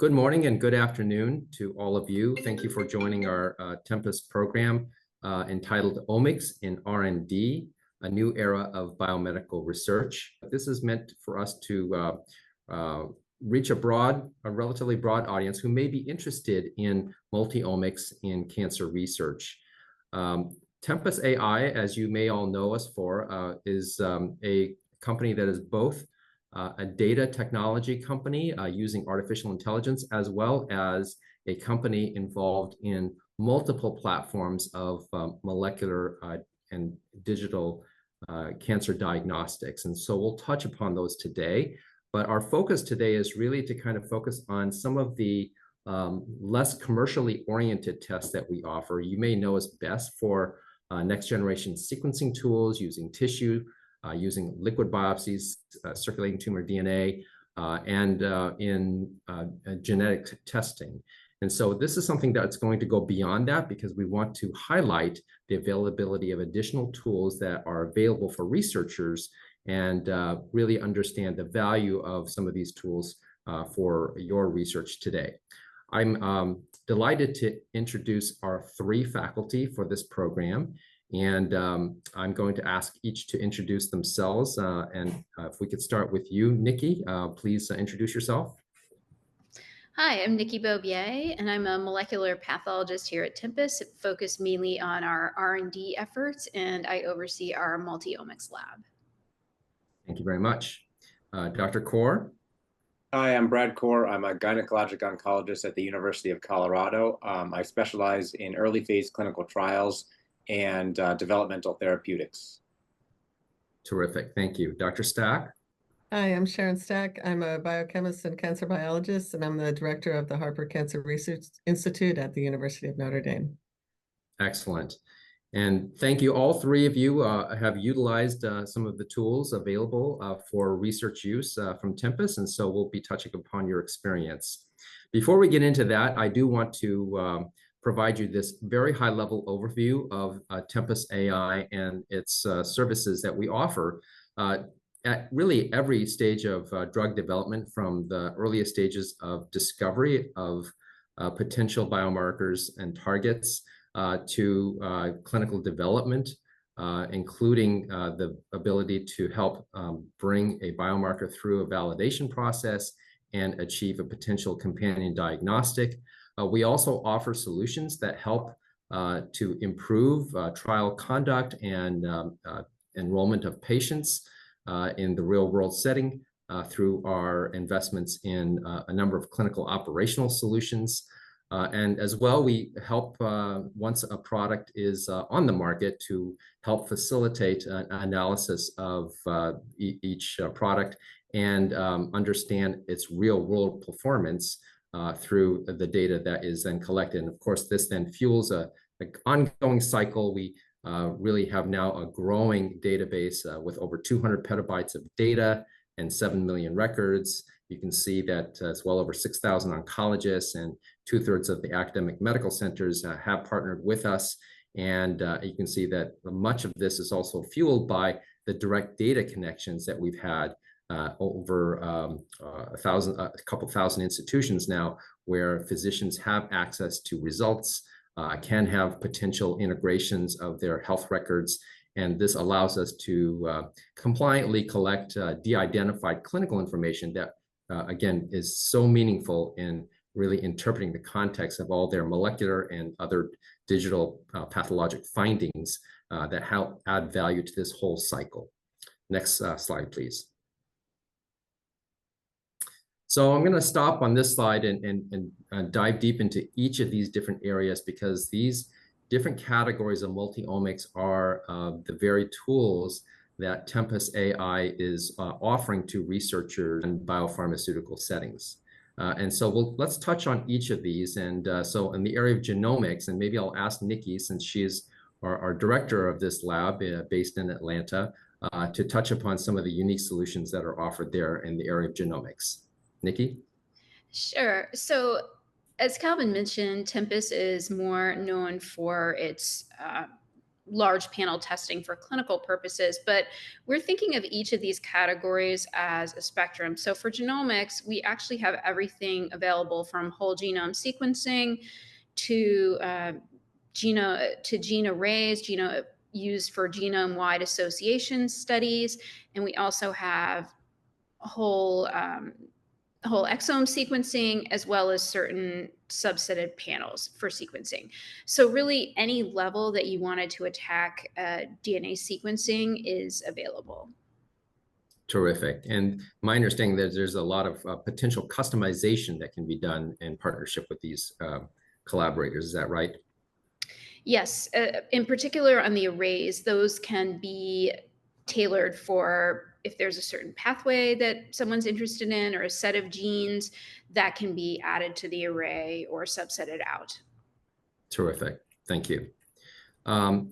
Good morning and good afternoon to all of you. Thank you for joining our Tempus program entitled Omics in R&D, a new era of biomedical research. This is meant for us to reach a relatively broad audience who may be interested in multi-omics in cancer research. Tempus AI, as you may all know us for, is a company that is both a data technology company using artificial intelligence, as well as a company involved in multiple platforms of molecular and digital cancer diagnostics. And so we'll touch upon those today. But our focus today is really to kind of focus on some of the less commercially oriented tests that we offer. You may know us best for next generation sequencing tools using tissue, using liquid biopsies, circulating tumor DNA, and in genetic testing. And so this is something that's going to go beyond that because we want to highlight the availability of additional tools that are available for researchers and really understand the value of some of these tools for your research today. I'm delighted to introduce our three faculty for this program. And I'm going to ask each to introduce themselves. If we could start with you, Nikki, please introduce yourself. Hi, I'm Nikki Beaubier, and I'm a molecular pathologist here at Tempus, focused mainly on our R&D efforts, and I oversee our multi-omics lab. Thank you very much. Dr. Kaur. Hi, I'm Brad Kaur. I'm a gynecologic oncologist at the University of Colorado. I specialize in early phase clinical trials and developmental therapeutics. Terrific, thank you. Dr. Stack? Hi, I'm Sharon Stack. I'm a biochemist and cancer biologist, and I'm the director of the Harper Cancer Research Institute at the University of Notre Dame. Excellent. And thank you. All three of you have utilized some of the tools available for research use from Tempus, and so we'll be touching upon your experience. Before we get into that, I do want to provide you this very high-level overview of Tempus AI and its services that we offer at really every stage of drug development, from the earliest stages of discovery of potential biomarkers and targets to clinical development, including the ability to help bring a biomarker through a validation process and achieve a potential companion diagnostic. We also offer solutions that help to improve trial conduct and enrollment of patients in the real-world setting through our investments in a number of clinical operational solutions. And as well, we help once a product is on the market to help facilitate an analysis of each product and understand its real-world performance through the data that is then collected. And of course, this then fuels an ongoing cycle. We really have now a growing database with over 200 petabytes of data and 7 million records. You can see that it's well over 6,000 oncologists, and 2/3 of the academic medical centers have partnered with us. And you can see that much of this is also fueled by the direct data connections that we've had over a couple thousand institutions now, where physicians have access to results, can have potential integrations of their health records. And this allows us to compliantly collect de-identified clinical information that, again, is so meaningful in really interpreting the context of all their molecular and other digital pathologic findings that help add value to this whole cycle. Next slide, please. So I'm going to stop on this slide and dive deep into each of these different areas, because these different categories of multi-omics are the very tools that Tempus AI is offering to researchers in biopharmaceutical settings. And so let's touch on each of these. And so in the area of genomics, and maybe I'll ask Nikki, since she's our director of this lab based in Atlanta, to touch upon some of the unique solutions that are offered there in the area of genomics. Nikki? Sure. So as Calvin mentioned, Tempus is more known for its large panel testing for clinical purposes, but we're thinking of each of these categories as a spectrum. So for genomics, we actually have everything available from whole genome sequencing to gene arrays, used for genome-wide association studies, and we also have whole exome sequencing, as well as certain subsetted panels for sequencing. So really any level that you wanted to attack DNA sequencing is available. Terrific. And my understanding that there's a lot of potential customization that can be done in partnership with these collaborators. Is that right? Yes, in particular on the arrays, those can be tailored for if there's a certain pathway that someone's interested in or a set of genes that can be added to the array or subsetted out. Terrific. Thank you.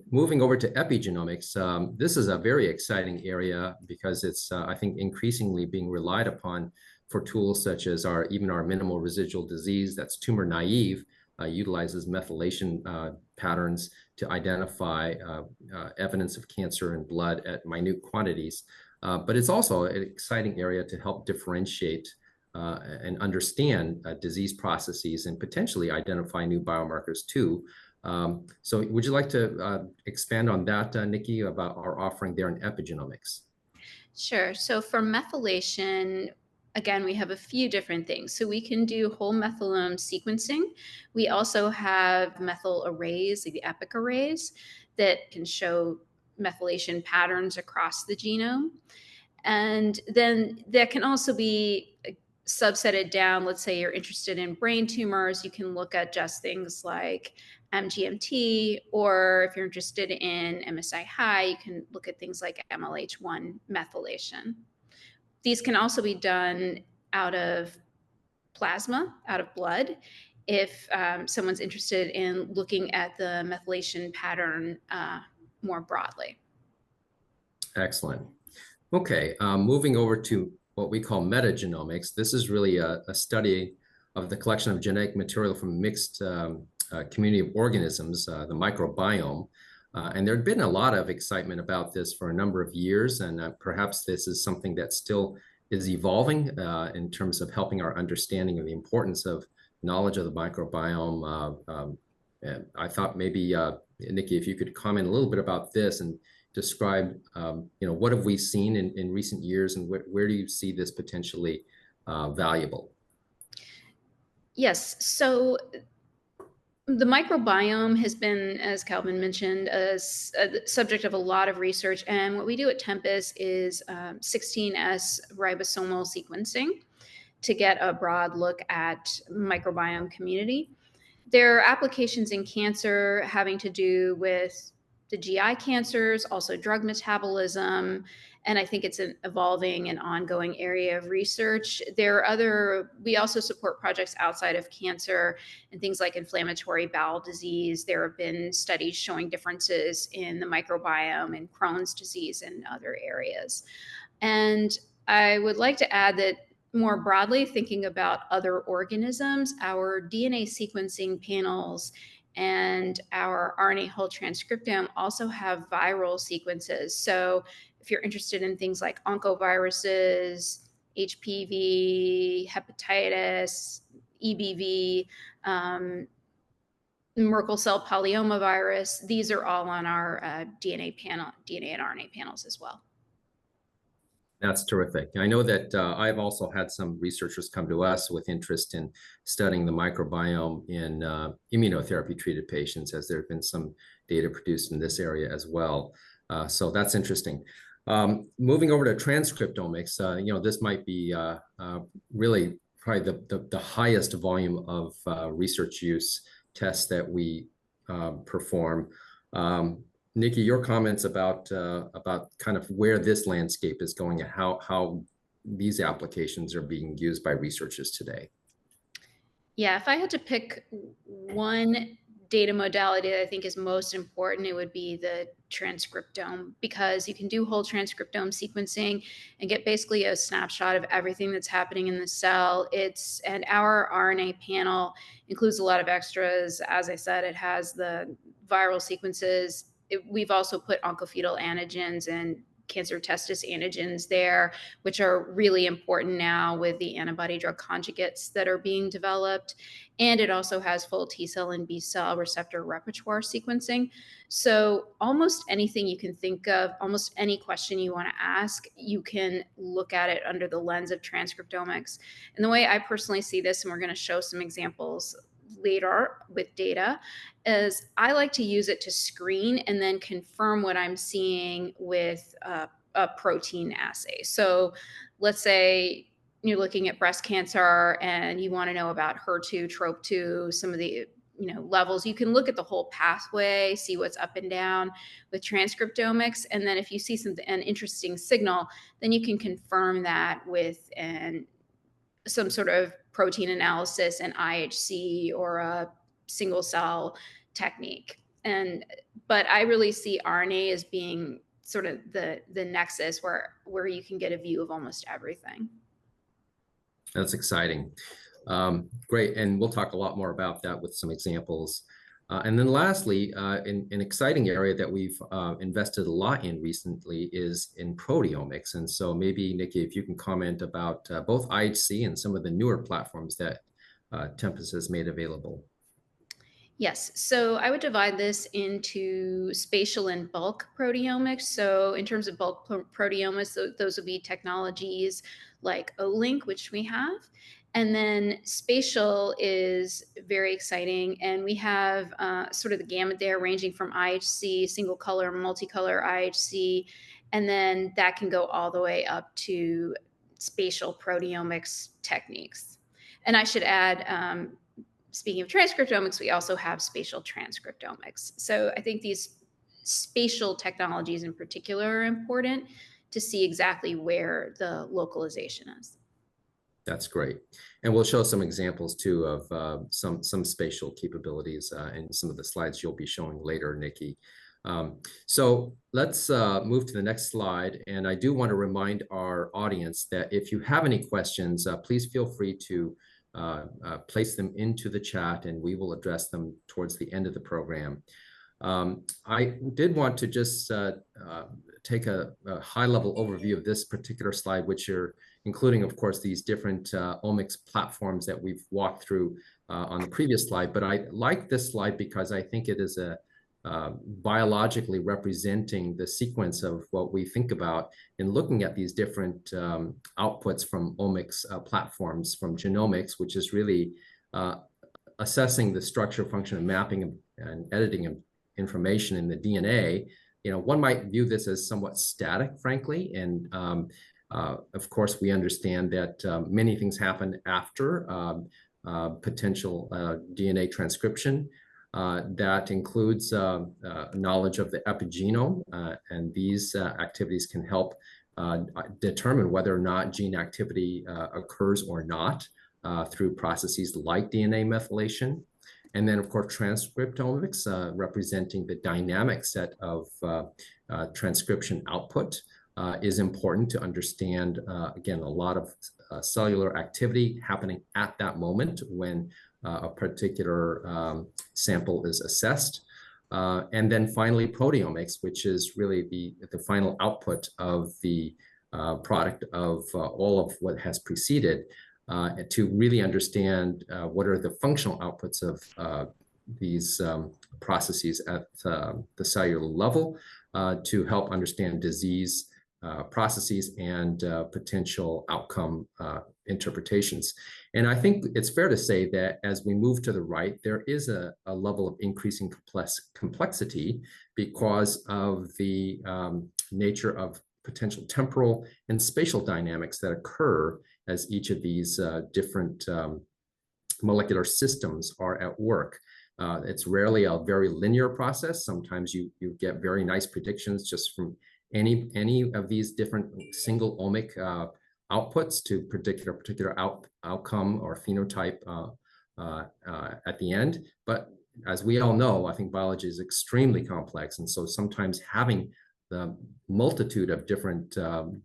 Moving over to epigenomics, this is a very exciting area because it's, I think, increasingly being relied upon for tools such as even our minimal residual disease that's tumor naive, utilizes methylation patterns to identify evidence of cancer in blood at minute quantities. But it's also an exciting area to help differentiate and understand disease processes and potentially identify new biomarkers too. So would you like to expand on that, Nikki, about our offering there in epigenomics? Sure. So for methylation, again, we have a few different things. So we can do whole methylome sequencing. We also have methyl arrays, like the epic arrays, that can show methylation patterns across the genome. And then that can also be subsetted down. Let's say you're interested in brain tumors, you can look at just things like MGMT, or if you're interested in MSI high, you can look at things like MLH1 methylation. These can also be done out of plasma, out of blood, if someone's interested in looking at the methylation pattern more broadly. Excellent. Okay, moving over to what we call metagenomics. This is really a study of the collection of genetic material from a mixed community of organisms, the microbiome. And there had been a lot of excitement about this for a number of years, and perhaps this is something that still is evolving in terms of helping our understanding of the importance of knowledge of the microbiome. And I thought maybe, Nikki, if you could comment a little bit about this and describe, what have we seen in recent years, and where do you see this potentially valuable? Yes, so the microbiome has been, as Calvin mentioned, a subject of a lot of research. And what we do at Tempus is 16S ribosomal sequencing to get a broad look at microbiome community. There are applications in cancer having to do with the GI cancers, also drug metabolism, and I think it's an evolving and ongoing area of research. We also support projects outside of cancer and things like inflammatory bowel disease. There have been studies showing differences in the microbiome and Crohn's disease and other areas. And I would like to add that more broadly, thinking about other organisms, our DNA sequencing panels and our RNA whole transcriptome also have viral sequences. So if you're interested in things like oncoviruses, HPV, hepatitis, EBV, Merkel cell polyomavirus, these are all on our DNA and RNA panels as well. That's terrific. I know that I've also had some researchers come to us with interest in studying the microbiome in immunotherapy-treated patients, as there have been some data produced in this area as well. So that's interesting. Moving over to transcriptomics, this might be really probably the highest volume of research use tests that we perform. Nikki, your comments about kind of where this landscape is going and how these applications are being used by researchers today. Yeah, if I had to pick one data modality that I think is most important, it would be the transcriptome, because you can do whole transcriptome sequencing and get basically a snapshot of everything that's happening in the cell. And our RNA panel includes a lot of extras. As I said, it has the viral sequences, we've also put oncofetal antigens and cancer testis antigens there, which are really important now with the antibody drug conjugates that are being developed. And it also has full T cell and B cell receptor repertoire sequencing. So almost anything you can think of, almost any question you want to ask, you can look at it under the lens of transcriptomics. And the way I personally see this, and we're going to show some examples later with data, is I like to use it to screen and then confirm what I'm seeing with a protein assay. So let's say you're looking at breast cancer and you want to know about HER2, TROP2, some of the levels. You can look at the whole pathway, see what's up and down with transcriptomics, and then if you see an interesting signal, then you can confirm that with some sort of protein analysis and IHC or a single cell technique. But I really see RNA as being sort of the nexus where you can get a view of almost everything. That's exciting. Great, and we'll talk a lot more about that with some examples. And then lastly, an exciting area that we've invested a lot in recently is in proteomics. And so maybe, Nikki, if you can comment about both IHC and some of the newer platforms that Tempus has made available. Yes, so I would divide this into spatial and bulk proteomics. So in terms of bulk proteomics, those would be technologies like Olink, which we have. And then spatial is very exciting. And we have sort of the gamut there ranging from IHC, single color, multicolor IHC, and then that can go all the way up to spatial proteomics techniques. And I should add, speaking of transcriptomics, we also have spatial transcriptomics. So I think these spatial technologies in particular are important to see exactly where the localization is. That's great. And we'll show some examples too of some spatial capabilities in some of the slides you'll be showing later, Nikki. So let's move to the next slide. And I do want to remind our audience that if you have any questions, please feel free to place them into the chat and we will address them towards the end of the program. I did want to just take a high-level overview of this particular slide, which are including, of course, these different omics platforms that we've walked through on the previous slide. But I like this slide because I think it is biologically representing the sequence of what we think about in looking at these different outputs from omics platforms, from genomics, which is really assessing the structure, function, and mapping and editing of information in the DNA. One might view this as somewhat static, frankly, and of course, we understand that many things happen after potential DNA transcription. That includes knowledge of the epigenome, and these activities can help determine whether or not gene activity occurs or not through processes like DNA methylation. And then, of course, transcriptomics, representing the dynamic set of transcription output, is important to understand, again, a lot of cellular activity happening at that moment when a particular sample is assessed. And then finally, proteomics, which is really the final output of the product of all of what has preceded, to really understand what are the functional outputs of these processes at the cellular level to help understand disease processes and potential outcome interpretations. And I think it's fair to say that as we move to the right, there is a level of increasing complexity because of the nature of potential temporal and spatial dynamics that occur as each of these different molecular systems are at work. It's rarely a very linear process. Sometimes you get very nice predictions just from any of these different single omic outputs to particular outcome or phenotype at the end. But as we all know, I think biology is extremely complex. And so sometimes having the multitude of different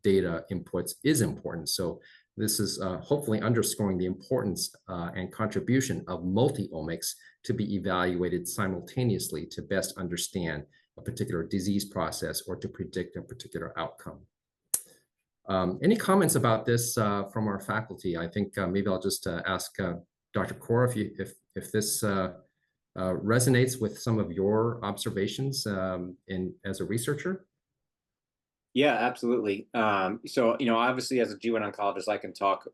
data inputs is important. So this is hopefully underscoring the importance and contribution of multi-omics to be evaluated simultaneously to best understand a particular disease process or to predict a particular outcome. Any comments about this from our faculty? I think maybe I'll just ask Dr. Kaur if this resonates with some of your observations as a researcher. Yeah, absolutely. So, obviously as a GYN oncologist, I can talk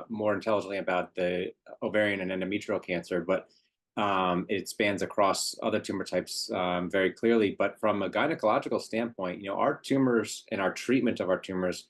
more intelligently about the ovarian and endometrial cancer, but it spans across other tumor types very clearly. But from a gynecological standpoint, our tumors and our treatment of our tumors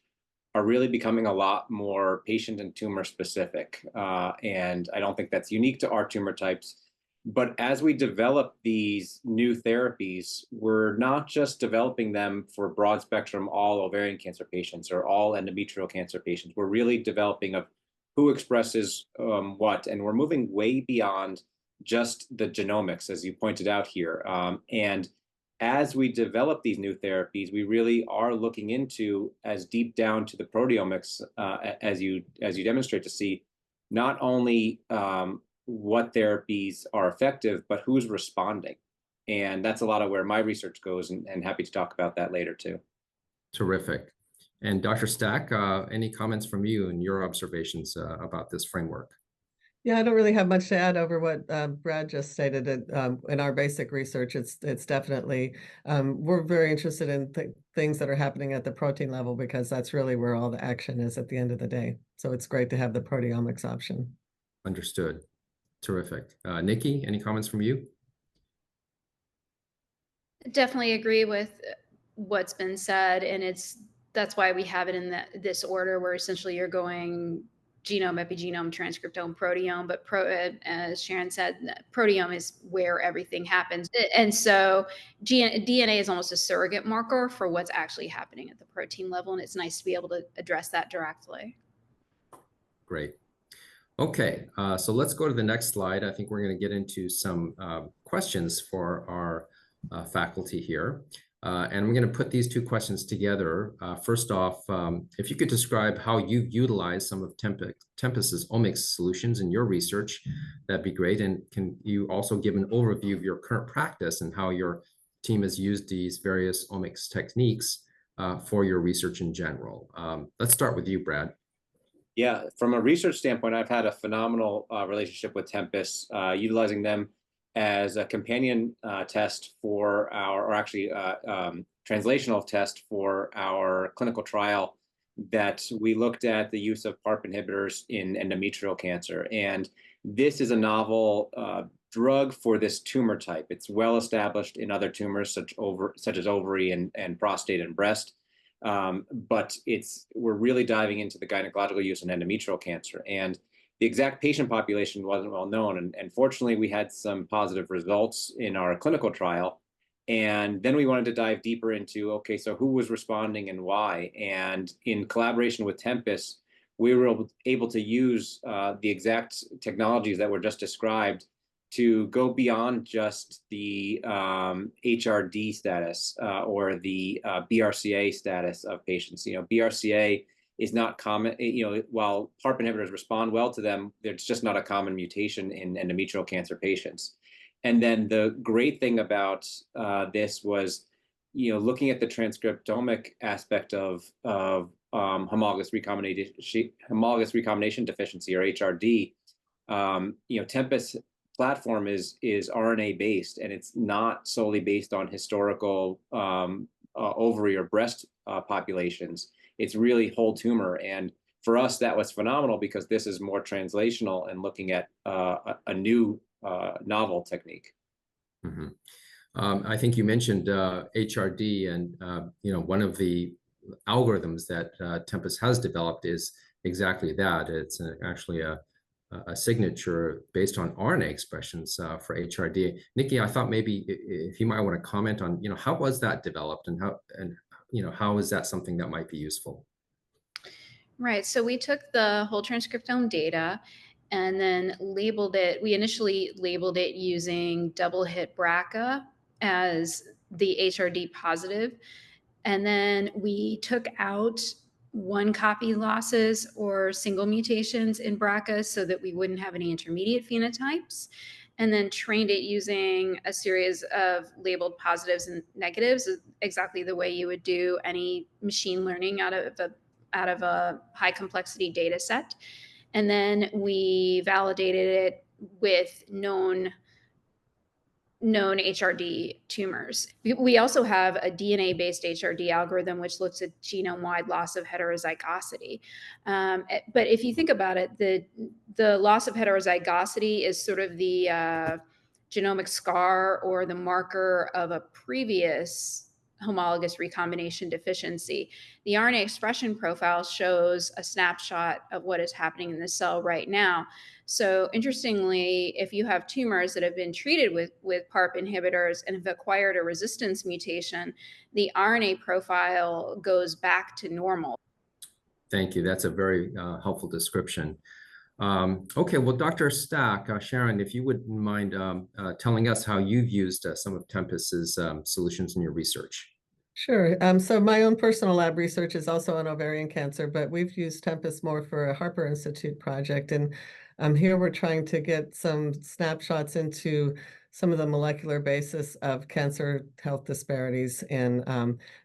are really becoming a lot more patient and tumor specific. And I don't think that's unique to our tumor types. But as we develop these new therapies, we're not just developing them for broad spectrum, all ovarian cancer patients or all endometrial cancer patients. We're really developing of who expresses what, and we're moving way beyond just the genomics, as you pointed out here. And as we develop these new therapies, we really are looking into as deep down to the proteomics as you demonstrate to see not only what therapies are effective, but who's responding. And that's a lot of where my research goes, and happy to talk about that later too. Terrific. And Dr. Stack, any comments from you and your observations about this framework? Yeah, I don't really have much to add over what Brad just stated. In our basic research, it's definitely, we're very interested in things that are happening at the protein level, because that's really where all the action is at the end of the day. So it's great to have the proteomics option. Understood. Terrific. Nikki, any comments from you? Definitely agree with what's been said, and that's why we have it in this order, where essentially you're going genome, epigenome, transcriptome, proteome. But as Sharon said, proteome is where everything happens, and so DNA is almost a surrogate marker for what's actually happening at the protein level, and it's nice to be able to address that directly. Great. Okay, so let's go to the next slide. I think we're going to get into some questions for our faculty here. And I'm going to put these two questions together. First off, if you could describe how you've utilized some of Tempus's omics solutions in your research, that'd be great. And can you also give an overview of your current practice and how your team has used these various omics techniques for your research in general? Let's start with you, Brad. Yeah, from a research standpoint, I've had a phenomenal relationship with Tempus, utilizing them as a companion test for our, or actually translational test for our clinical trial that we looked at the use of PARP inhibitors in endometrial cancer. And this is a novel drug for this tumor type. It's well established in other tumors such as ovary and prostate and breast. But we're really diving into the gynecological use in endometrial cancer. And the exact patient population wasn't well known. And fortunately, we had some positive results in our clinical trial. And then we wanted to dive deeper into, okay, so who was responding and why? And in collaboration with Tempus, we were able to use the exact technologies that were just described to go beyond just the HRD status or the BRCA status of patients. BRCA is not common. While PARP inhibitors respond well to them, there's just not a common mutation in endometrial cancer patients. And then the great thing about this was, looking at the transcriptomic aspect of homologous recombination deficiency, or HRD. Tempus platform is RNA based, and it's not solely based on historical ovary or breast populations. It's really whole tumor. And for us, that was phenomenal, because this is more translational and looking at a new novel technique. Mm-hmm. I think you mentioned HRD, and one of the algorithms that Tempus has developed is exactly that. It's actually a signature based on RNA expressions for HRD. Nikki, I thought maybe if you might want to comment on, how was that developed, and how is that something that might be useful? Right. So we took the whole transcriptome data and then labeled it. We initially labeled it using double hit BRCA as the HRD positive. And then we took out one copy losses or single mutations in BRCA so that we wouldn't have any intermediate phenotypes. and then trained it using a series of labeled positives and negatives, exactly the way you would do any machine learning out of a high complexity data set. And then we validated it with known HRD tumors. We also have a DNA-based HRD algorithm, which looks at genome-wide loss of heterozygosity. But if you think about it, the loss of heterozygosity is sort of the genomic scar or the marker of a previous homologous recombination deficiency. The RNA expression profile shows a snapshot of what is happening in the cell right now. So interestingly, if you have tumors that have been treated with PARP inhibitors and have acquired a resistance mutation, the RNA profile goes back to normal. Thank you. That's a very helpful description. Okay, well, Dr. Stack, Sharon, if you wouldn't mind telling us how you've used some of Tempus's solutions in your research. Sure. So my own personal lab research is also on ovarian cancer, but we've used Tempus more for a Harper Institute project. And here we're trying to get some snapshots into some of the molecular basis of cancer health disparities in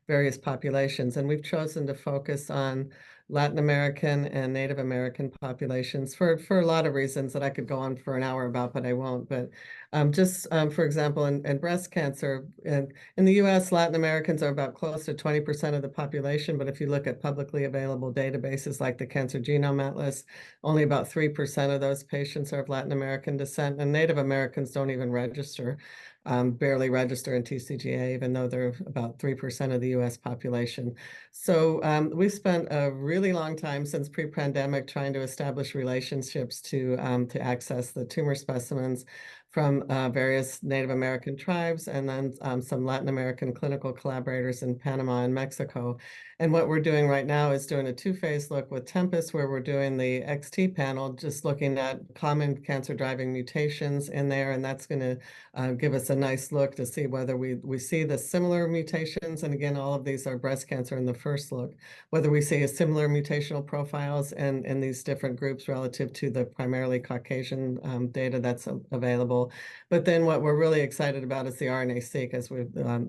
various populations. And we've chosen to focus on Latin American and Native American populations for a lot of reasons that I could go on for an hour about, but I won't. But for example, in breast cancer, in the US, Latin Americans are about close to 20% of the population, but if you look at publicly available databases like the Cancer Genome Atlas, only about 3% of those patients are of Latin American descent, and Native Americans don't even register, barely register in TCGA, even though they're about 3% of the US population. So we've spent a really long time since pre-pandemic trying to establish relationships to access the tumor specimens from various Native American tribes, and then some Latin American clinical collaborators in Panama and Mexico. And what we're doing right now is doing a two-phase look with Tempus, where we're doing the XT panel, just looking at common cancer-driving mutations in there, and that's going to give us a nice look to see whether we see the similar mutations. And again, all of these are breast cancer in the first look, whether we see a similar mutational profiles in these different groups relative to the primarily Caucasian data that's available. But then what we're really excited about is the RNA-seq, as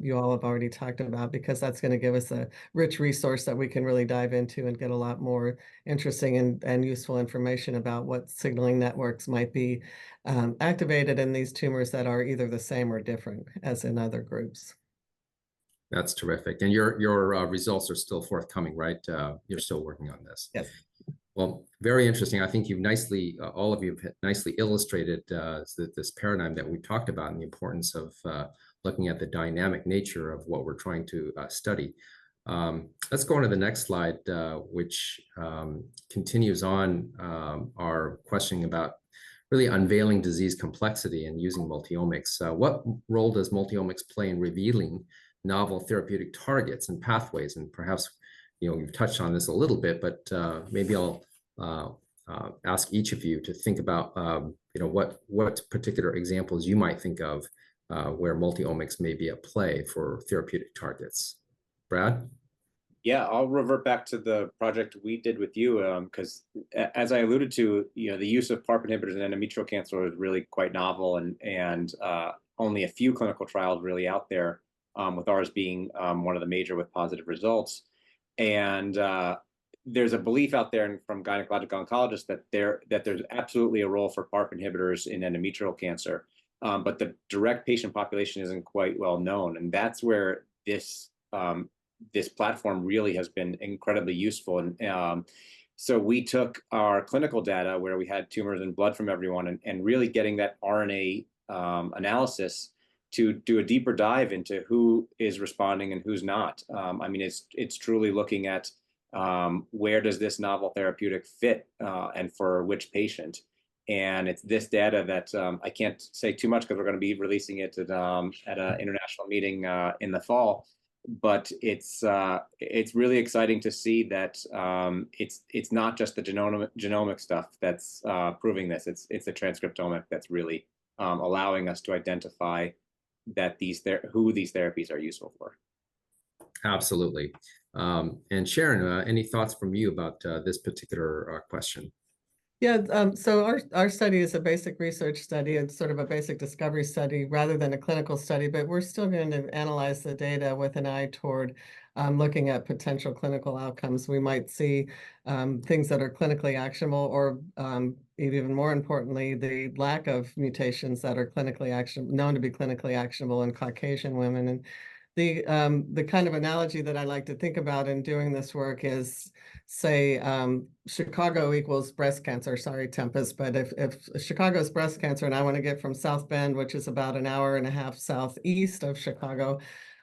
you all have already talked about, because that's going to give us a rich resource that we can really dive into and get a lot more interesting and useful information about what signaling networks might be activated in these tumors that are either the same or different as in other groups. That's terrific. And your results are still forthcoming, right? You're still working on this. Yes. Well, very interesting. I think you've nicely, all of you have nicely illustrated this paradigm that we talked about and the importance of looking at the dynamic nature of what we're trying to study. Let's go on to the next slide, which continues on our questioning about really unveiling disease complexity and using multiomics. What role does multiomics play in revealing novel therapeutic targets and pathways? And perhaps, you've touched on this a little bit, but maybe I'll ask each of you to think about, what particular examples you might think of where multiomics may be at play for therapeutic targets. Brad? Yeah, I'll revert back to the project we did with you, because as I alluded to, the use of PARP inhibitors in endometrial cancer is really quite novel, and only a few clinical trials really out there, with ours being one of the major with positive results. And there's a belief out there from gynecologic oncologists that there's absolutely a role for PARP inhibitors in endometrial cancer, but the direct patient population isn't quite well known, and that's where this platform really has been incredibly useful. And so we took our clinical data where we had tumors and blood from everyone, and really getting that RNA analysis to do a deeper dive into who is responding and who's not. I mean, it's truly looking at where does this novel therapeutic fit and for which patient. And it's this data that I can't say too much because we're going to be releasing it at an international meeting in the fall. But it's really exciting to see that it's not just the genomic stuff that's proving this. It's the transcriptomic that's really allowing us to identify that who these therapies are useful for. Absolutely. And Sharon, any thoughts from you about this particular question? Yeah, so our study is a basic research study. It's sort of a basic discovery study rather than a clinical study, but we're still going to analyze the data with an eye toward looking at potential clinical outcomes. We might see things that are clinically actionable, or even more importantly, the lack of mutations that are clinically known to be clinically actionable in Caucasian women. And the kind of analogy that I like to think about in doing this work is, say, Chicago equals breast cancer. Sorry, Tempest, but if Chicago's breast cancer and I want to get from South Bend, which is about an hour and a half southeast of Chicago,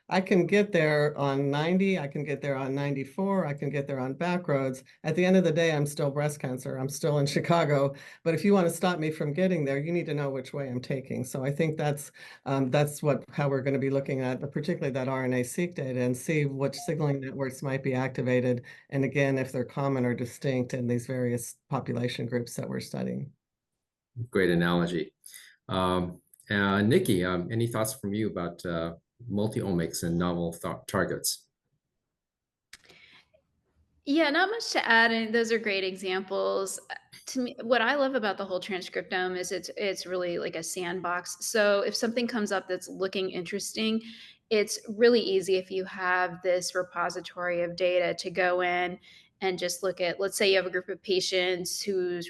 I can get there on 90, I can get there on 94, I can get there on back roads. At the end of the day, I'm still breast cancer. I'm still in Chicago. But if you want to stop me from getting there, you need to know which way I'm taking. So I think that's how we're going to be looking at particularly that RNA-seq data and see which signaling networks might be activated. And again, if they're common or distinct in these various population groups that we're studying. Great analogy. Nikki, any thoughts from you about multi-omics and novel targets? Yeah, not much to add, and those are great examples. To me, what I love about the whole transcriptome is it's really like a sandbox. So if something comes up that's looking interesting, it's really easy if you have this repository of data to go in and just look at. Let's say you have a group of patients whose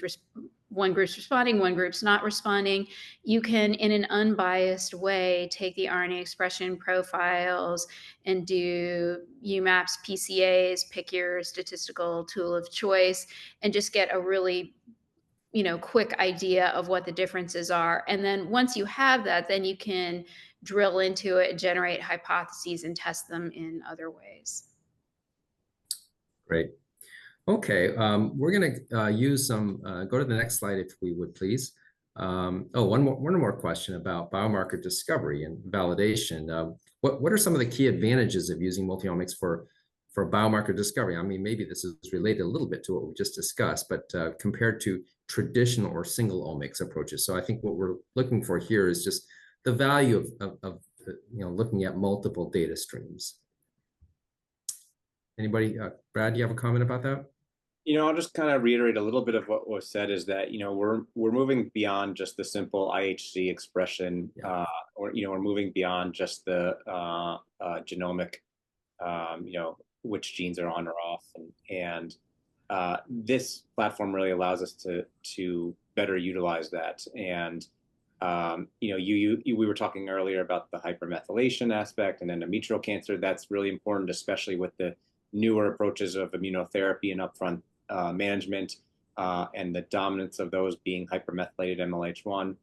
one group's responding, one group's not responding. You can, in an unbiased way, take the RNA expression profiles and do UMAPs, PCAs, pick your statistical tool of choice, and just get a really quick idea of what the differences are. And then once you have that, then you can drill into it, generate hypotheses, and test them in other ways. Great. Okay, we're going to use some, go to the next slide if we would please. One more question about biomarker discovery and validation. What are some of the key advantages of using multiomics for biomarker discovery? I mean, maybe this is related a little bit to what we just discussed, but compared to traditional or single omics approaches. So I think what we're looking for here is just the value of looking at multiple data streams. Anybody, Brad, do you have a comment about that? I'll just kind of reiterate a little bit of what was said, is that, we're moving beyond just the simple IHC expression, or, we're moving beyond just the genomic, which genes are on or off. And this platform really allows us to better utilize that. And, we were talking earlier about the hypermethylation aspect and endometrial cancer. That's really important, especially with the newer approaches of immunotherapy and upfront management, and the dominance of those being hypermethylated MLH1.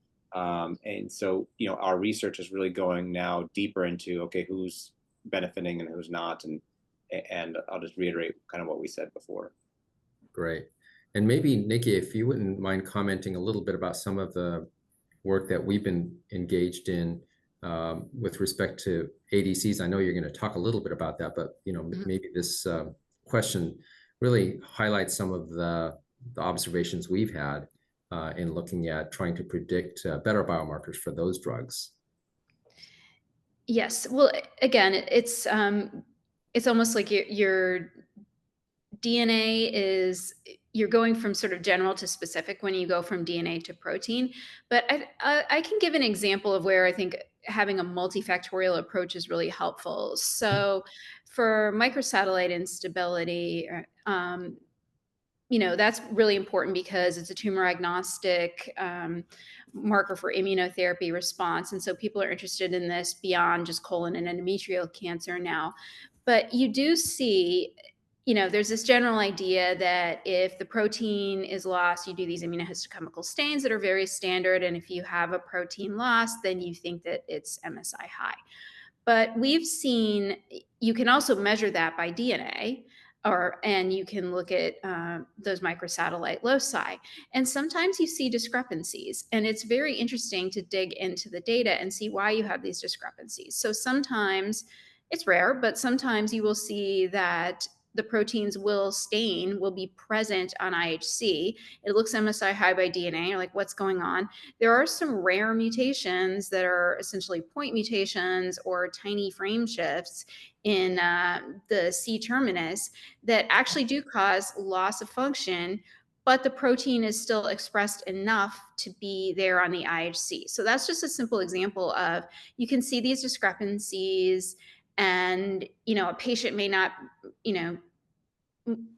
And so, our research is really going now deeper into, okay, who's benefiting and who's not. And I'll just reiterate kind of what we said before. Great. And maybe, Nikki, if you wouldn't mind commenting a little bit about some of the work that we've been engaged in with respect to ADCs. I know you're going to talk a little bit about that, but maybe this question really highlights some of the observations we've had in looking at trying to predict better biomarkers for those drugs. Yes. Well, again, it's almost like your DNA is, you're going from sort of general to specific when you go from DNA to protein. But I can give an example of where I think having a multifactorial approach is really helpful. So for microsatellite instability, that's really important because it's a tumor agnostic marker for immunotherapy response. And so people are interested in this beyond just colon and endometrial cancer now. But you do see, there's this general idea that if the protein is lost, you do these immunohistochemical stains that are very standard. And if you have a protein loss, then you think that it's MSI high. But we've seen, you can also measure that by DNA, and you can look at those microsatellite loci. And sometimes you see discrepancies. And it's very interesting to dig into the data and see why you have these discrepancies. So sometimes, it's rare, but sometimes you will see that the proteins will be present on IHC. It looks MSI high by DNA. You're like, what's going on? There are some rare mutations that are essentially point mutations or tiny frame shifts in the C terminus that actually do cause loss of function but the protein is still expressed enough to be there on the IHC. So that's just a simple example of, you can see these discrepancies, and, a patient may not,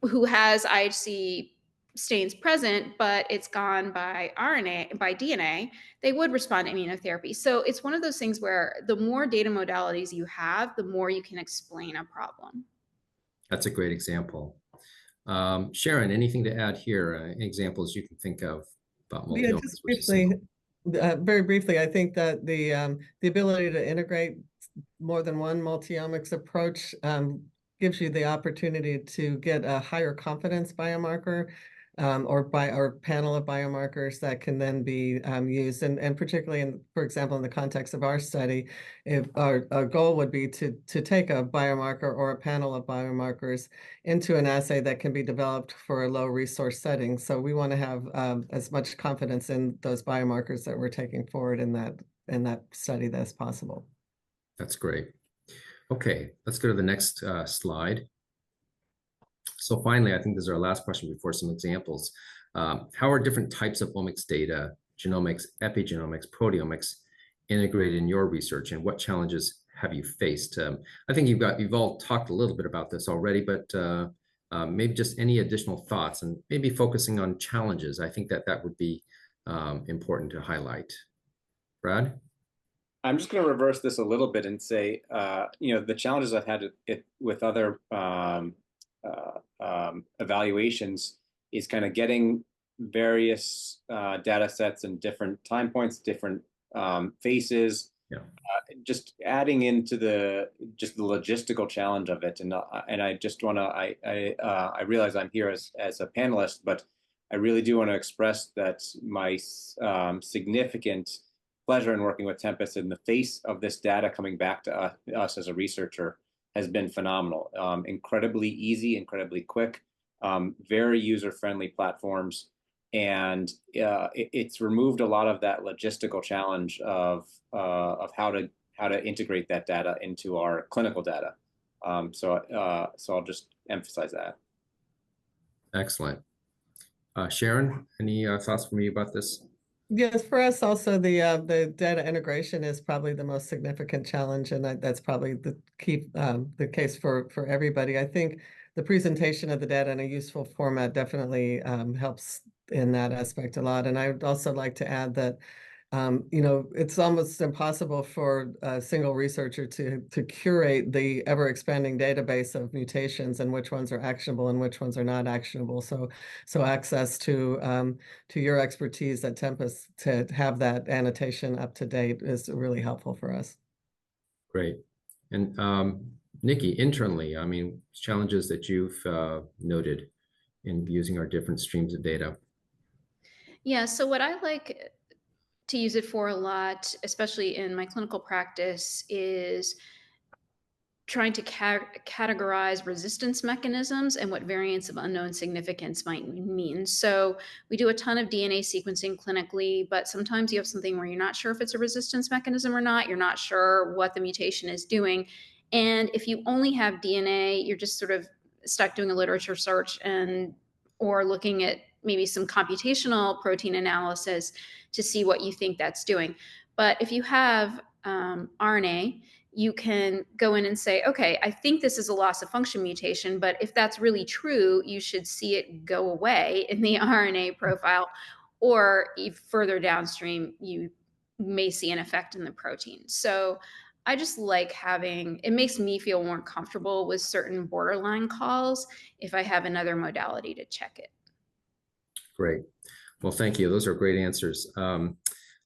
who has IHC stains present, but it's gone by RNA, by DNA, they would respond to immunotherapy. So it's one of those things where the more data modalities you have, the more you can explain a problem. That's a great example. Sharon, anything to add here? Examples you can think of about Yeah, multiomics, just which is briefly, simple. very briefly, I think that the ability to integrate more than one multiomics approach gives you the opportunity to get a higher confidence biomarker or panel of biomarkers that can then be used. And particularly, for example, in the context of our study, if our goal would be to take a biomarker or a panel of biomarkers into an assay that can be developed for a low resource setting. So we want to have as much confidence in those biomarkers that we're taking forward in that study as possible. That's great. Okay, let's go to the next slide. So finally, I think this is our last question before some examples. How are different types of omics data, genomics, epigenomics, proteomics, integrated in your research, and what challenges have you faced? I think you've all talked a little bit about this already, but maybe just any additional thoughts, and maybe focusing on challenges. I think that would be important to highlight. Brad? I'm just going to reverse this a little bit and say, the challenges I've had with other evaluations is kind of getting various data sets and different time points, different faces, just adding into the logistical challenge of it. And I just want to, I realize I'm here as a panelist, but I really do want to express that my significant pleasure in working with Tempus in the face of this data coming back to us as a researcher has been phenomenal. Incredibly easy, incredibly quick, very user-friendly platforms, and it's removed a lot of that logistical challenge of how to integrate that data into our clinical data. So I'll just emphasize that. Excellent. Sharon, any thoughts from you about this? Yes, for us also, the data integration is probably the most significant challenge, and that's probably the case for everybody. I think the presentation of the data in a useful format definitely helps in that aspect a lot. And I would also like to add that it's almost impossible for a single researcher to curate the ever-expanding database of mutations and which ones are actionable and which ones are not actionable. So access to your expertise at Tempus to have that annotation up to date is really helpful for us. Great. And Nikki, internally, I mean, challenges that you've noted in using our different streams of data. Yeah, so what I like to use it for a lot, especially in my clinical practice, is trying to categorize resistance mechanisms and what variants of unknown significance might mean. So we do a ton of DNA sequencing clinically, but sometimes you have something where you're not sure if it's a resistance mechanism or not. You're not sure what the mutation is doing. And if you only have DNA, you're just sort of stuck doing a literature search or looking at maybe some computational protein analysis to see what you think that's doing. But if you have RNA, you can go in and say, okay, I think this is a loss of function mutation, but if that's really true, you should see it go away in the RNA profile, or if further downstream, you may see an effect in the protein. So I just like it makes me feel more comfortable with certain borderline calls if I have another modality to check it. Great. Well, thank you. Those are great answers.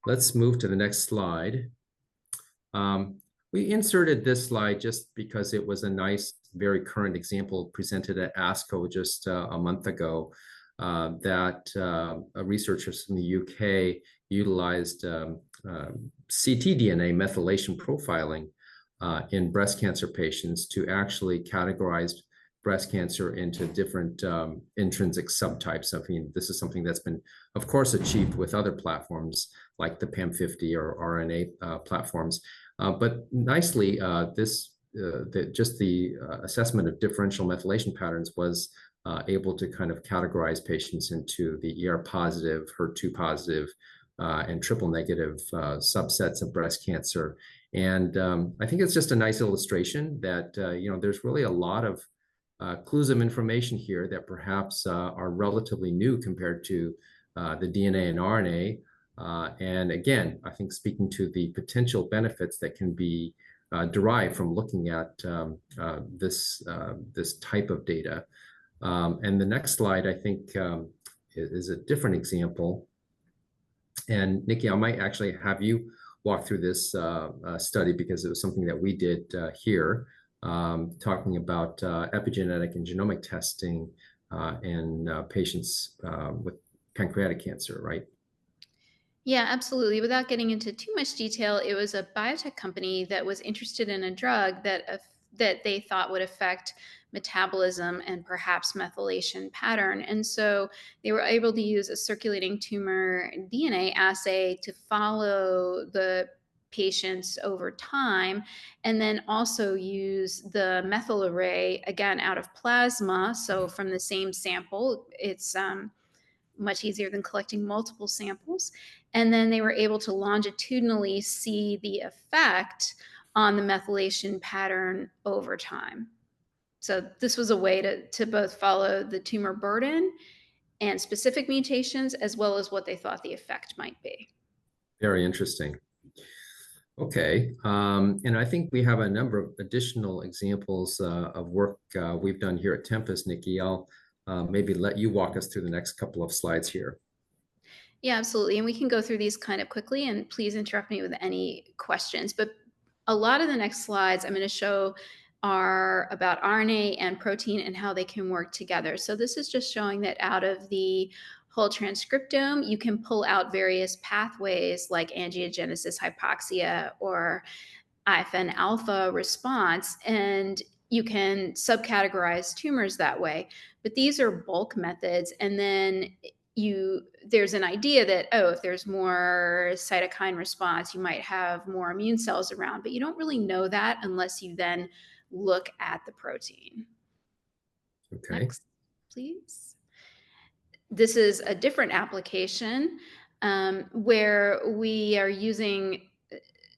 Let's move to the next slide. We inserted this slide just because it was a nice, very current example presented at ASCO just a month ago that researchers from the UK utilized ctDNA methylation profiling in breast cancer patients to actually categorize breast cancer into different intrinsic subtypes. I mean, this is something that's been, of course, achieved with other platforms like the PAM50 or RNA platforms. But nicely, just the assessment of differential methylation patterns was able to kind of categorize patients into the ER positive, HER2 positive, and triple negative subsets of breast cancer. And I think it's just a nice illustration that, there's really a lot of clues of information here that perhaps are relatively new compared to the DNA and RNA. And again, I think speaking to the potential benefits that can be derived from looking at this type of data. And the next slide, I think, is a different example. And Nikki, I might actually have you walk through this study because it was something that we did here, talking about epigenetic and genomic testing in patients with pancreatic cancer, right? Yeah, absolutely. Without getting into too much detail, it was a biotech company that was interested in a drug that they thought would affect metabolism and perhaps methylation pattern. And so they were able to use a circulating tumor DNA assay to follow the patients over time, and then also use the methyl array, again, out of plasma. So from the same sample, it's much easier than collecting multiple samples. And then they were able to longitudinally see the effect on the methylation pattern over time. So this was a way to both follow the tumor burden and specific mutations, as well as what they thought the effect might be. Very interesting. Okay, and I think we have a number of additional examples of work we've done here at Tempus. Nikki, I'll maybe let you walk us through the next couple of slides here. Yeah, absolutely. And we can go through these kind of quickly, and please interrupt me with any questions. But a lot of the next slides I'm going to show are about RNA and protein and how they can work together. So this is just showing that out of the whole transcriptome, you can pull out various pathways like angiogenesis hypoxia or IFN alpha response, and you can subcategorize tumors that way. But these are bulk methods, and then there's an idea that, oh, if there's more cytokine response, you might have more immune cells around, but you don't really know that unless you then look at the protein. Okay. Next, please. This is a different application where we are using,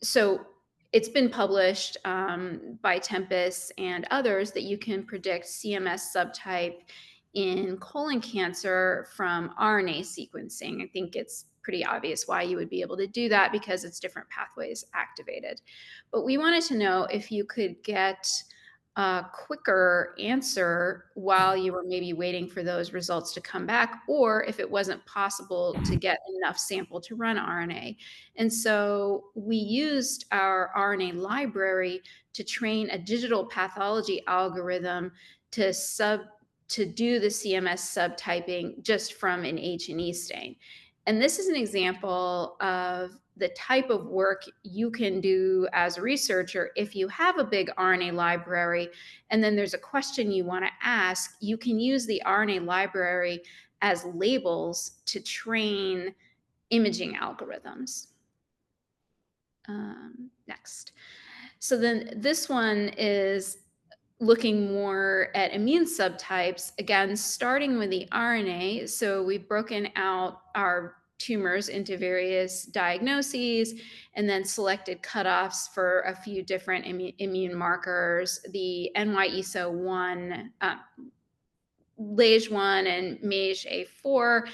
so it's been published by Tempus and others that you can predict CMS subtype in colon cancer from RNA sequencing. I think it's pretty obvious why you would be able to do that because it's different pathways activated. But we wanted to know if you could get a quicker answer while you were maybe waiting for those results to come back, or if it wasn't possible to get enough sample to run RNA. And so we used our RNA library to train a digital pathology algorithm to do the CMS subtyping just from an H&E stain. And this is an example of the type of work you can do as a researcher. If you have a big RNA library and then there's a question you want to ask, you can use the RNA library as labels to train imaging algorithms. Next. So then this one is looking more at immune subtypes, again, starting with the RNA. So we've broken out our tumors into various diagnoses and then selected cutoffs for a few different immune markers. The NY-ESO-1, LAGE-1 and MAGE-A4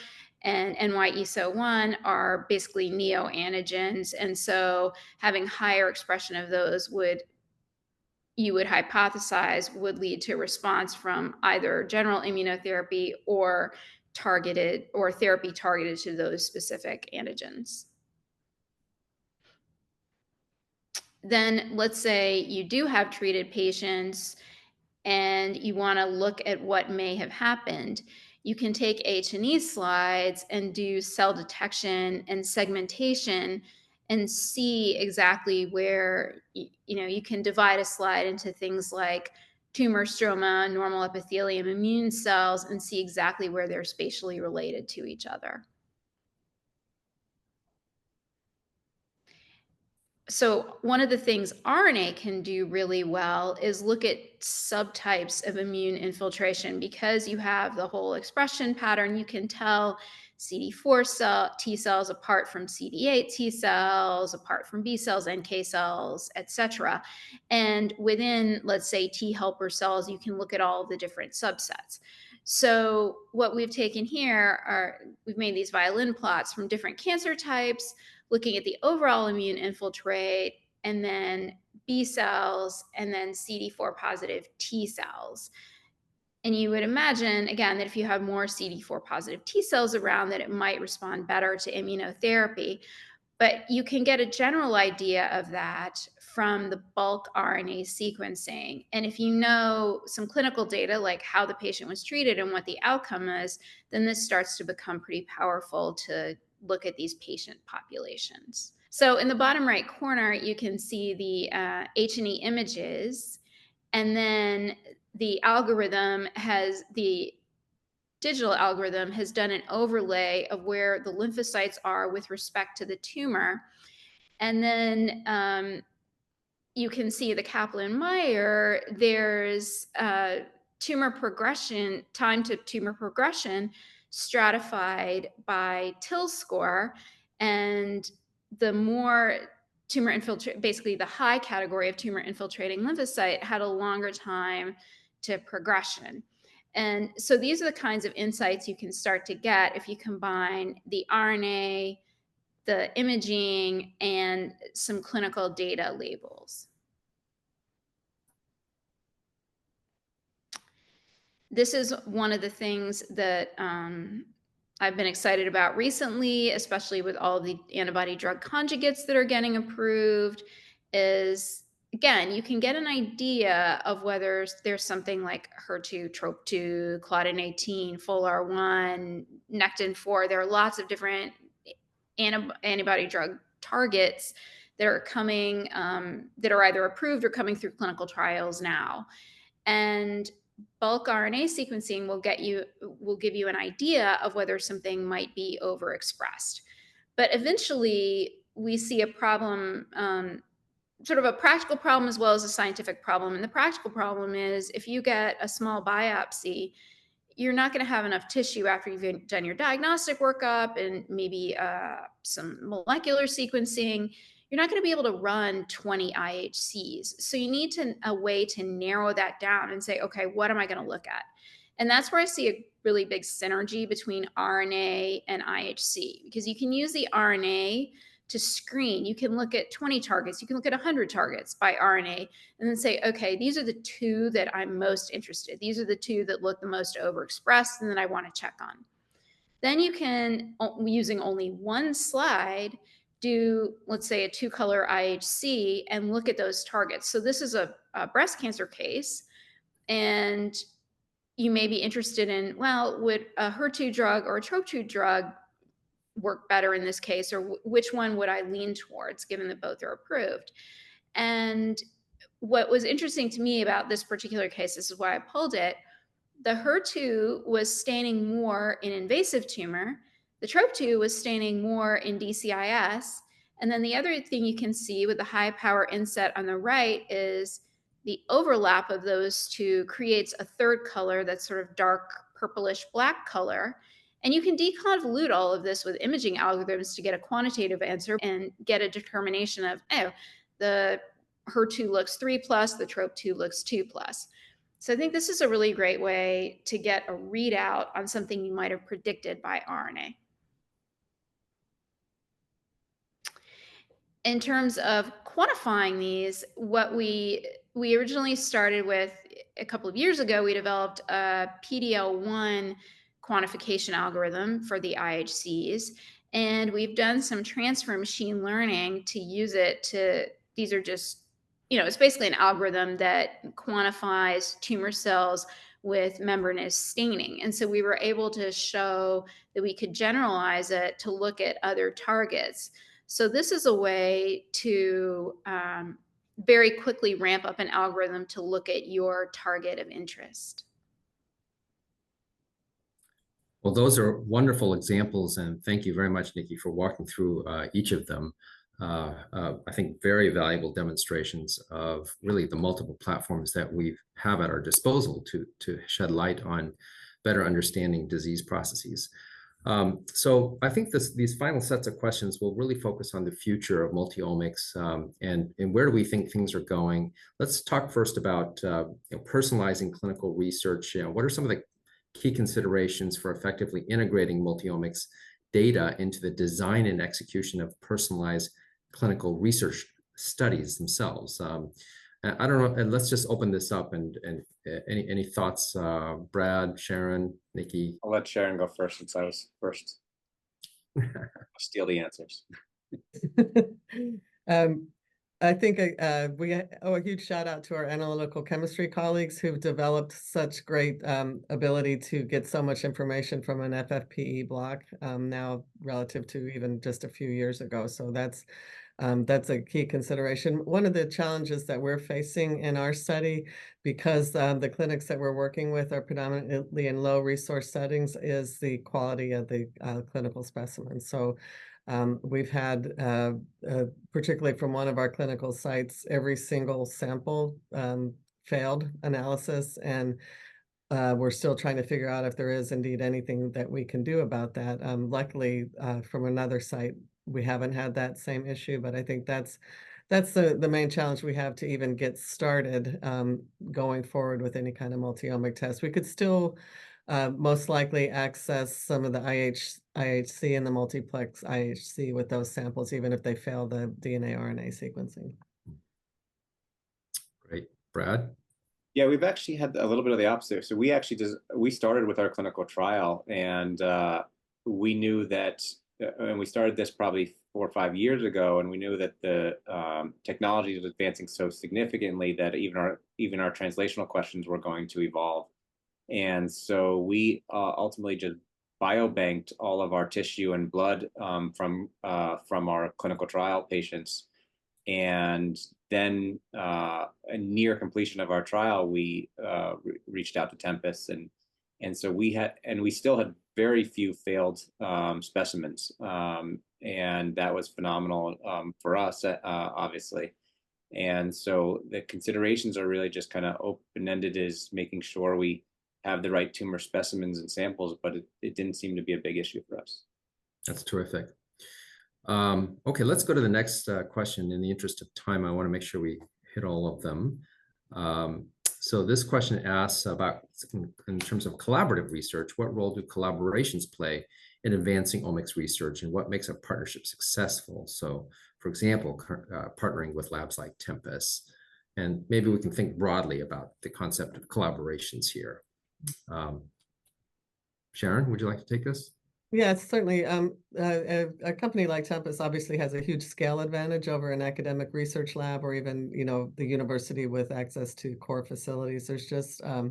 and NY-ESO-1 are basically neoantigens. And so having higher expression of those you would hypothesize would lead to a response from either general immunotherapy or therapy targeted to those specific antigens. Then let's say you do have treated patients and you want to look at what may have happened. You can take H&E slides and do cell detection and segmentation and see exactly where, you can divide a slide into things like tumor stroma, normal epithelium, immune cells, and see exactly where they're spatially related to each other. So one of the things RNA can do really well is look at subtypes of immune infiltration. Because you have the whole expression pattern, you can tell CD4 T cells apart from CD8 T cells, apart from B cells, NK cells, etc. And within, let's say, T helper cells, you can look at all the different subsets. So what we've taken here are, we've made these violin plots from different cancer types, looking at the overall immune infiltrate, and then B cells, and then CD4 positive T cells. And you would imagine, again, that if you have more CD4 positive T cells around, that it might respond better to immunotherapy. But you can get a general idea of that from the bulk RNA sequencing. And if you know some clinical data, like how the patient was treated and what the outcome is, then this starts to become pretty powerful to look at these patient populations. So in the bottom right corner, you can see the H&E images, and then the algorithm has, the digital algorithm has done an overlay of where the lymphocytes are with respect to the tumor. And then you can see the Kaplan-Meier, there's tumor progression, time to tumor progression stratified by TIL score. And the more tumor infiltrate, basically the high category of tumor infiltrating lymphocyte had a longer time to progression. And so these are the kinds of insights you can start to get if you combine the RNA, the imaging, and some clinical data labels. This is one of the things that I've been excited about recently, especially with all the antibody drug conjugates that are getting approved, is, again, you can get an idea of whether there's something like HER2, TROP2, Claudin 18, FOLR1, Nectin-4. There are lots of different antibody drug targets that are coming, that are either approved or coming through clinical trials now. And bulk RNA sequencing will give you an idea of whether something might be overexpressed. But eventually, we see a problem, sort of a practical problem as well as a scientific problem. And the practical problem is, if you get a small biopsy, you're not going to have enough tissue after you've done your diagnostic workup and maybe some molecular sequencing. You're not going to be able to run 20 IHCs. So you need a way to narrow that down and say, okay, what am I going to look at? And that's where I see a really big synergy between RNA and IHC, because you can use the RNA to screen. You can look at 20 targets, you can look at 100 targets by RNA, and then say, okay, these are the two that I'm most interested. These are the two that look the most overexpressed and that I want to check on. Then you can, using only one slide, do, let's say, a 2-color IHC and look at those targets. So this is a breast cancer case, and you may be interested in, well, would a HER2 drug or a TROP2 drug work better in this case, or which one would I lean towards, given that both are approved? And what was interesting to me about this particular case, this is why I pulled it, the HER2 was staining more in invasive tumor, the TROP2 was staining more in DCIS, and then the other thing you can see with the high power inset on the right is the overlap of those two creates a third color that's sort of dark purplish black color. And you can deconvolute all of this with imaging algorithms to get a quantitative answer and get a determination of, oh, the HER2 looks 3+, the TROP2 looks 2+. So I think this is a really great way to get a readout on something you might have predicted by RNA. In terms of quantifying these, what we originally started with a couple of years ago, we developed a PDL1 quantification algorithm for the IHCs, and we've done some transfer machine learning to use it to, these are just, it's basically an algorithm that quantifies tumor cells with membranous staining. And so we were able to show that we could generalize it to look at other targets. So this is a way to very quickly ramp up an algorithm to look at your target of interest. Well, those are wonderful examples, and thank you very much, Nikki, for walking through each of them. I think, very valuable demonstrations of really the multiple platforms that we have at our disposal to shed light on better understanding disease processes. So I think these final sets of questions will really focus on the future of multi-omics, and where do we think things are going. Let's talk first about personalizing clinical research. What are some of the key considerations for effectively integrating multi-omics data into the design and execution of personalized clinical research studies themselves? I don't know, and let's just open this up, and any thoughts, Brad, Sharon, Nikki? I'll let Sharon go first since I was first. I'll steal the answers. I think we owe a huge shout out to our analytical chemistry colleagues who've developed such great ability to get so much information from an FFPE block now relative to even just a few years ago. So that's a key consideration. One of the challenges that we're facing in our study, because the clinics that we're working with are predominantly in low resource settings, is the quality of the clinical specimens. So we've had, particularly from one of our clinical sites, every single sample failed analysis, and we're still trying to figure out if there is indeed anything that we can do about that. Luckily, from another site, we haven't had that same issue, but I think that's the main challenge we have to even get started going forward with any kind of multi-omic test. We could still most likely access some of the IHC and the multiplex IHC with those samples, even if they fail the DNA RNA sequencing. Great. Brad? Yeah, we've actually had a little bit of the opposite. So we started with our clinical trial, and we knew that, and we started this probably 4 or 5 years ago, and we knew that the technology was advancing so significantly that even our translational questions were going to evolve. And so we ultimately just biobanked all of our tissue and blood from our clinical trial patients. And then near completion of our trial, we reached out to Tempus, and so we still had very few failed specimens, and that was phenomenal for us, obviously. And so the considerations are really just kind of open-ended, is making sure we have the right tumor specimens and samples, but it didn't seem to be a big issue for us. That's terrific. Okay, let's go to the next question. In the interest of time, I want to make sure we hit all of them. So this question asks about, in terms of collaborative research, what role do collaborations play in advancing omics research, and what makes a partnership successful? So, for example, partnering with labs like Tempus, and maybe we can think broadly about the concept of collaborations here. Sharon, would you like to take this? Yeah, certainly. A company like Tempus obviously has a huge scale advantage over an academic research lab, or even, the university with access to core facilities. There's just a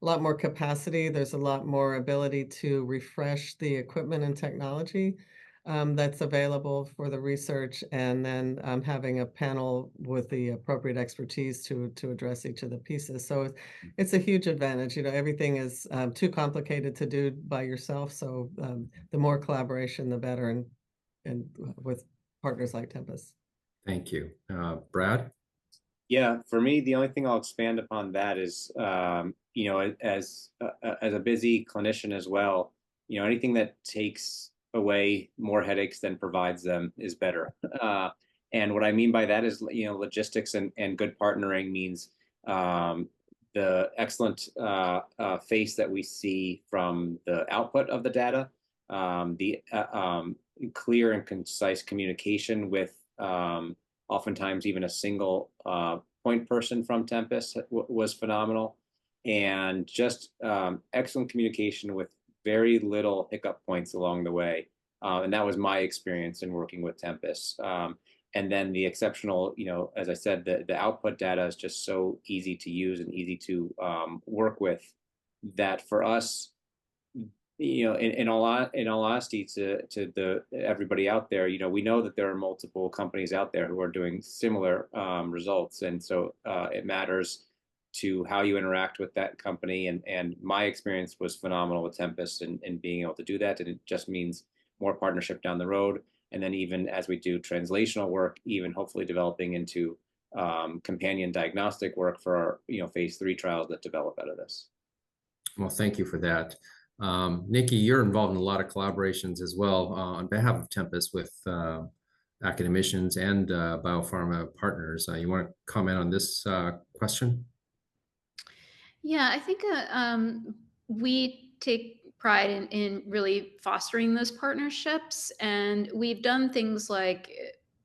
lot more capacity. There's a lot more ability to refresh the equipment and technology that's available for the research, and then having a panel with the appropriate expertise to address each of the pieces. So it's a huge advantage. Everything is too complicated to do by yourself. So the more collaboration, the better, and with partners like Tempus. Thank you. Brad? Yeah, for me, the only thing I'll expand upon that is, as a busy clinician as well, anything that takes away more headaches than provides them is better. And what I mean by that is, logistics and good partnering means the excellent face that we see from the output of the data, the clear and concise communication with oftentimes even a single point person from Tempus was phenomenal, and just excellent communication with very little hiccup points along the way. And that was my experience in working with Tempus. And then the exceptional, as I said, the output data is just so easy to use and easy to work with, that for us, in all honesty, to everybody out there, we know that there are multiple companies out there who are doing similar results, and so it matters to how you interact with that company. And my experience was phenomenal with Tempus and being able to do that, and it just means more partnership down the road. And then even as we do translational work, even hopefully developing into companion diagnostic work for our phase 3 trials that develop out of this. Well, thank you for that. Nikki, you're involved in a lot of collaborations as well on behalf of Tempus with academicians and biopharma partners. You want to comment on this question? Yeah, I think we take pride in really fostering those partnerships. And we've done things like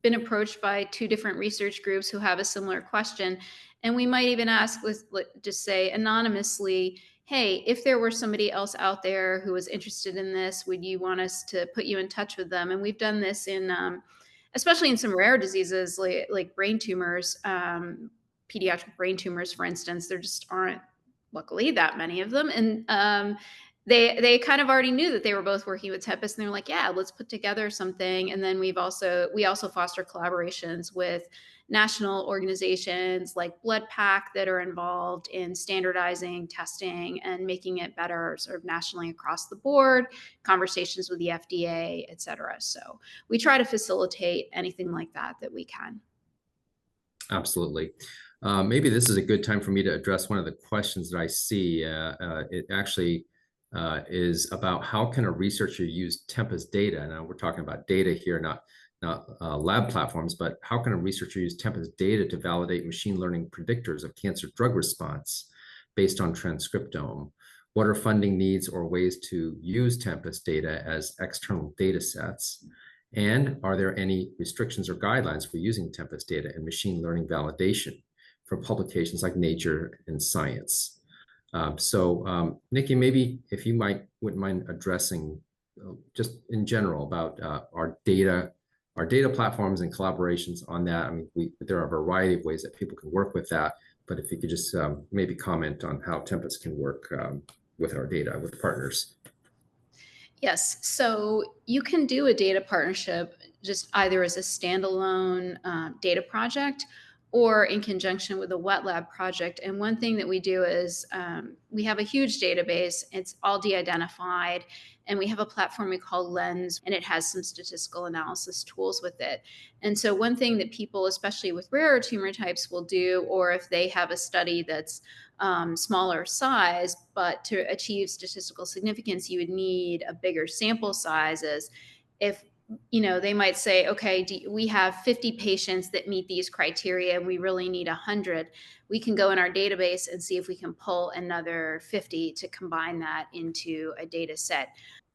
been approached by 2 different research groups who have a similar question. And we might even ask with just say anonymously, hey, if there were somebody else out there who was interested in this, would you want us to put you in touch with them? And we've done this in, especially in some rare diseases like brain tumors, pediatric brain tumors, for instance. There just aren't, luckily, that many of them. And they kind of already knew that they were both working with Tempus, and they were like, yeah, let's put together something. And then we also foster collaborations with national organizations like Blood Pack that are involved in standardizing testing and making it better sort of nationally across the board, conversations with the FDA, et cetera. So we try to facilitate anything like that we can. Absolutely. Maybe this is a good time for me to address one of the questions that I see. It actually is about how can a researcher use Tempus data? Now we're talking about data here, not lab platforms, but how can a researcher use Tempus data to validate machine learning predictors of cancer drug response based on transcriptome? What are funding needs or ways to use Tempus data as external data sets? And are there any restrictions or guidelines for using Tempus data in machine learning validation for publications like Nature and Science? Nikki, maybe if you wouldn't mind addressing just in general about our data platforms and collaborations on that. I mean, there are a variety of ways that people can work with that, but if you could just maybe comment on how Tempus can work with our data, with partners. Yes, so you can do a data partnership just either as a standalone data project or in conjunction with a wet lab project. And one thing that we do is we have a huge database. It's all de-identified. And we have a platform we call Lens, and it has some statistical analysis tools with it. And so one thing that people, especially with rarer tumor types, will do, or if they have a study that's smaller size, but to achieve statistical significance, you would need a bigger sample size. As if they might say, okay, we have 50 patients that meet these criteria and we really need 100. We can go in our database and see if we can pull another 50 to combine that into a data set.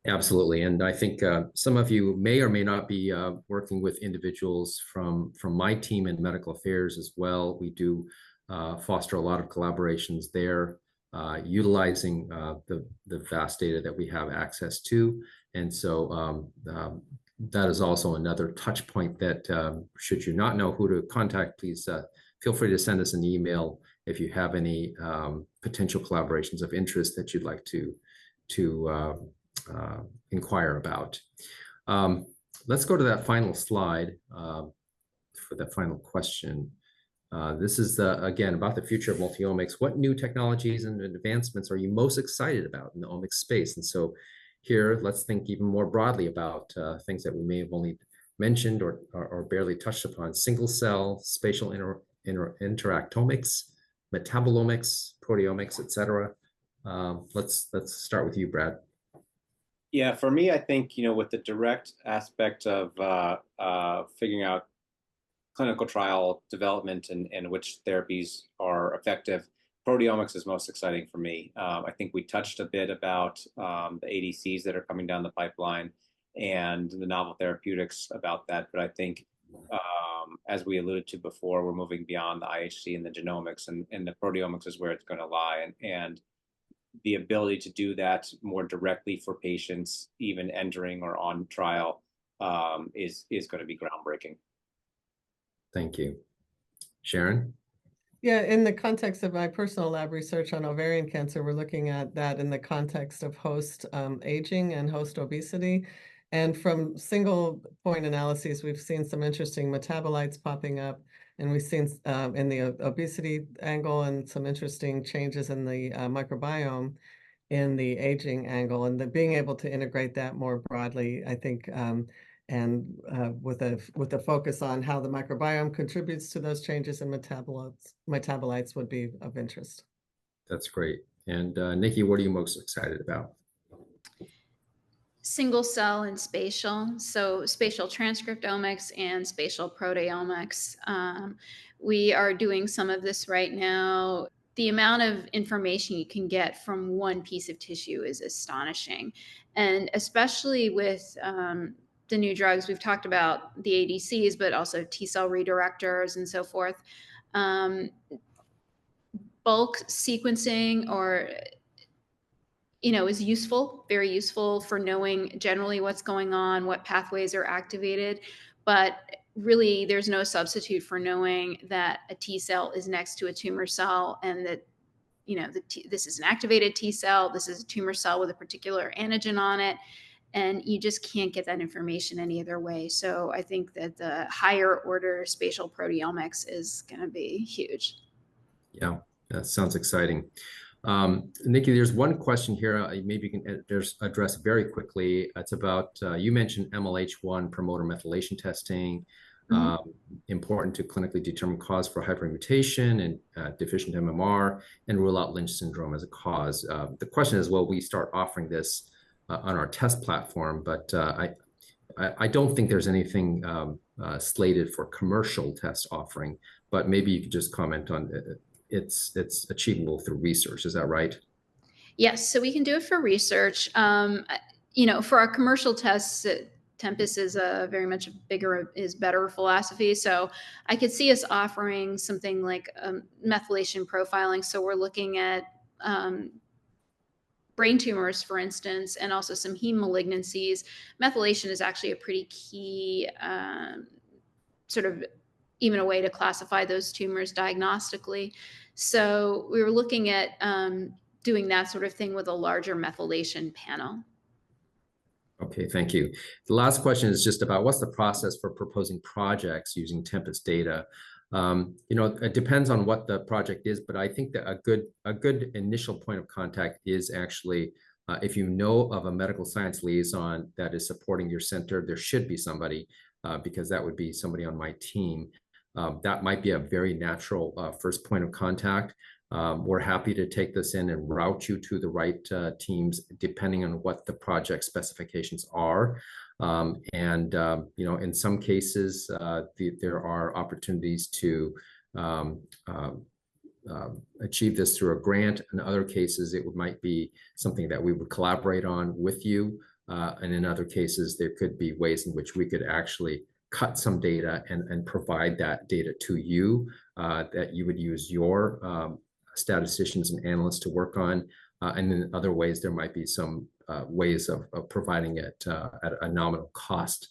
Absolutely. And I think some of you may or may not be working with individuals from my team in medical affairs as well. We do foster a lot of collaborations there, utilizing the vast data that we have access to. And so that is also another touch point that should you not know who to contact, please feel free to send us an email if you have any potential collaborations of interest that you'd like to inquire about. Let's go to that final slide for the final question. This is again about the future of multiomics. What new technologies and advancements are you most excited about in the omics space? And so here, let's think even more broadly about things that we may have only mentioned or barely touched upon: single cell, spatial interactomics, metabolomics, proteomics, et cetera. Let's start with you, Brad. Yeah, for me, I think, with the direct aspect of figuring out clinical trial development and which therapies are effective, proteomics is most exciting for me. I think we touched a bit about the ADCs that are coming down the pipeline and the novel therapeutics about that. But I think, as we alluded to before, we're moving beyond the IHC and the genomics, and the proteomics is where it's going to lie. And the ability to do that more directly for patients, even entering or on trial, is going to be groundbreaking. Thank you. Sharon? Yeah, in the context of my personal lab research on ovarian cancer, we're looking at that in the context of host aging and host obesity. And from single point analyses, we've seen some interesting metabolites popping up. And we've seen in the obesity angle and some interesting changes in the microbiome in the aging angle. And being able to integrate that more broadly, I think, and with a focus on how the microbiome contributes to those changes in metabolites would be of interest. That's great. And Nikki, what are you most excited about? Single cell and spatial, so spatial transcriptomics and spatial proteomics. We are doing some of this right now. The amount of information you can get from one piece of tissue is astonishing. And especially with the new drugs, we've talked about the ADCs, but also T-cell redirectors and so forth. Bulk sequencing or is useful, very useful for knowing generally what's going on, what pathways are activated. But really, there's no substitute for knowing that a T cell is next to a tumor cell and that, this is an activated T cell, this is a tumor cell with a particular antigen on it. And you just can't get that information any other way. So I think that the higher order spatial proteomics is going to be huge. Yeah, that sounds exciting. Nikki, there's one question here. Maybe you can address very quickly. It's about, you mentioned MLH1 promoter methylation testing, important to clinically determine cause for hypermutation and deficient MMR, and rule out Lynch syndrome as a cause. The question is, will we start offering this on our test platform? But I don't think there's anything slated for commercial test offering, but maybe you could just comment on it's achievable through research. Is that right? Yes, so we can do it for research. For our commercial tests, Tempus is a very much bigger is better philosophy. So I could see us offering something like methylation profiling. So we're looking at brain tumors, for instance, and also some heme malignancies. Methylation is actually a pretty key sort of even a way to classify those tumors diagnostically. So we were looking at doing that sort of thing with a larger methylation panel. Okay, thank you. The last question is just about what's the process for proposing projects using Tempus data? It depends on what the project is, but I think that a good initial point of contact is actually if you know of a medical science liaison that is supporting your center, there should be somebody because that would be somebody on my team. That might be a very natural first point of contact. We're happy to take this in and route you to the right teams, depending on what the project specifications are. In some cases, there are opportunities to achieve this through a grant. In other cases, it might be something that we would collaborate on with you. And in other cases, there could be ways in which we could actually cut some data and provide that data to you that you would use your statisticians and analysts to work on. And in other ways, there might be some ways of providing it at a nominal cost.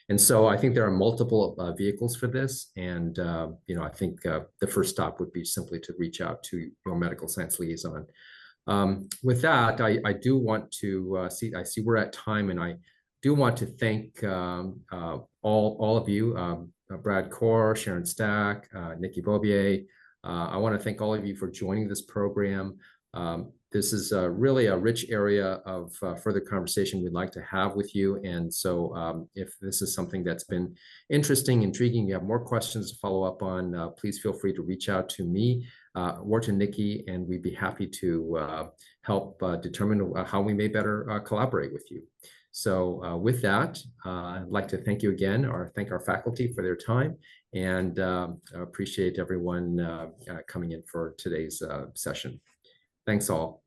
And so I think there are multiple vehicles for this. And, I think the first stop would be simply to reach out to your medical science liaison. With that, I do want to I see we're at time, and I do want to thank all of you, Brad Core, Sharon Stack, Nikki Bobier. I want to thank all of you for joining this program. This is really a rich area of further conversation we'd like to have with you. And so if this is something that's been interesting, intriguing, you have more questions to follow up on, please feel free to reach out to me or to Nikki, and we'd be happy to help determine how we may better collaborate with you. So with that, I'd like to thank you again, or thank our faculty for their time, and appreciate everyone coming in for today's session. Thanks all.